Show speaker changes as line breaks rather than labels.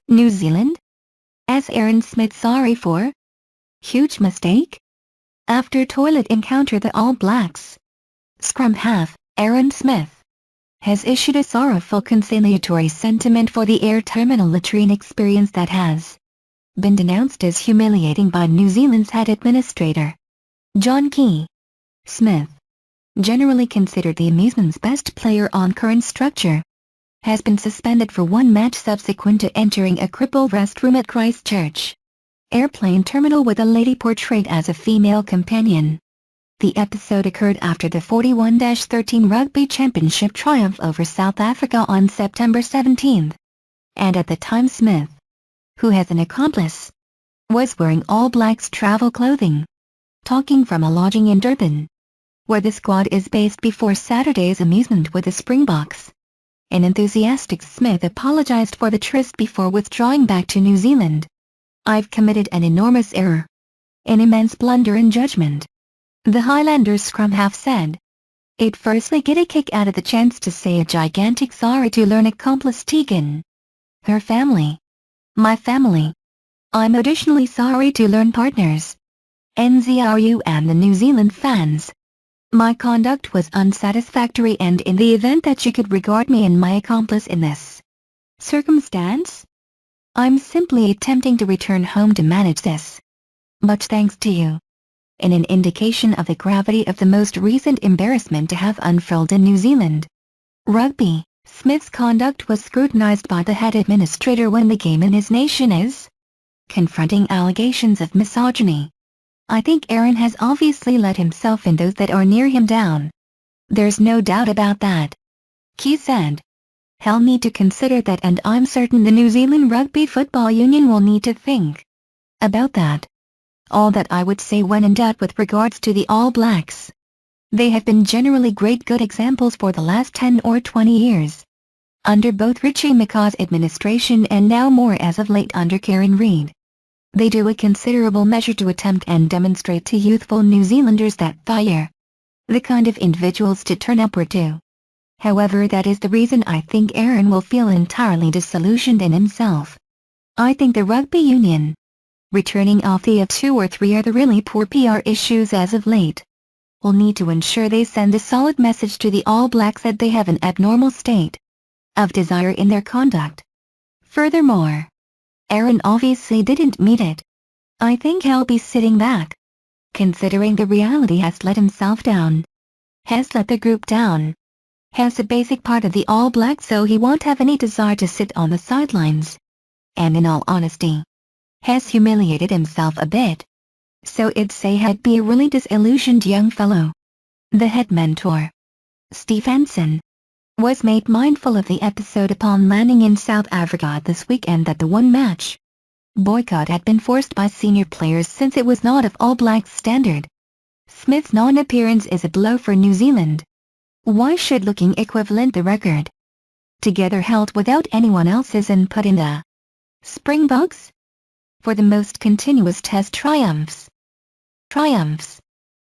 New Zealand? As Aaron Smith sorry for? Huge mistake? After toilet encounter the All Blacks, scrum-half, Aaron Smith, has issued a sorrowful conciliatory sentiment for the air terminal latrine experience that has been denounced as humiliating by New Zealand's head administrator, John Key. Smith, generally considered the amusement's best player on current structure, has been suspended for one match subsequent to entering a crippled restroom at Christchurch airplane terminal with a lady portrayed as a female companion. The episode occurred after the 41-13 Rugby Championship triumph over South Africa on September 17, and at the time Smith, who has an accomplice, was wearing All Blacks travel clothing, talking from a lodging in Durban, where the squad is based before Saturday's amusement with the Springboks. An enthusiastic Smith apologized for the tryst before withdrawing back to New Zealand. "I've committed an enormous error. An immense blunder in judgment," the Highlanders scrum-half said. "It firstly get a kick out of the chance to say a gigantic sorry to learn accomplice Teagan, her family, my family. I'm additionally sorry to learn partners, NZRU and the New Zealand fans. My conduct was unsatisfactory and in the event that you could regard me and my accomplice in this circumstance, I'm simply attempting to return home to manage this. Much thanks to you." In an indication of the gravity of the most recent embarrassment to have unfurled in New Zealand rugby, Smith's conduct was scrutinized by the head administrator when the game in his nation is confronting allegations of misogyny. "I think Aaron has obviously let himself and those that are near him down. There's no doubt about that," Key said. "He'll need to consider that and I'm certain the New Zealand Rugby Football Union will need to think about that. All that I would say when in doubt with regards to the All Blacks. They have been generally great good examples for the last 10 or 20 years. Under both Richie McCaw's administration and now more as of late under Kieran Reid. They do a considerable measure to attempt and demonstrate to youthful New Zealanders that they're the kind of individuals to turn upward to. However, that is the reason I think Aaron will feel entirely disillusioned in himself. I think the rugby union, returning off the 2 or 3 are the really poor PR issues as of late, will need to ensure they send a solid message to the All Blacks that they have an abnormal state of desire in their conduct. Furthermore, Aaron obviously didn't meet it. I think he'll be sitting back, considering the reality has let himself down, has let the group down, has a basic part of the All Blacks so he won't have any desire to sit on the sidelines, and in all honesty, has humiliated himself a bit. So I'd say he'd be a really disillusioned young fellow." The head mentor, Steve Hansen, was made mindful of the episode upon landing in South Africa this weekend that the one-match boycott had been forced by senior players since it was not of All Blacks standard. Smith's non-appearance is a blow for New Zealand. Why should looking equivalent the record together held without anyone else's input in the Springboks? For the most continuous test triumphs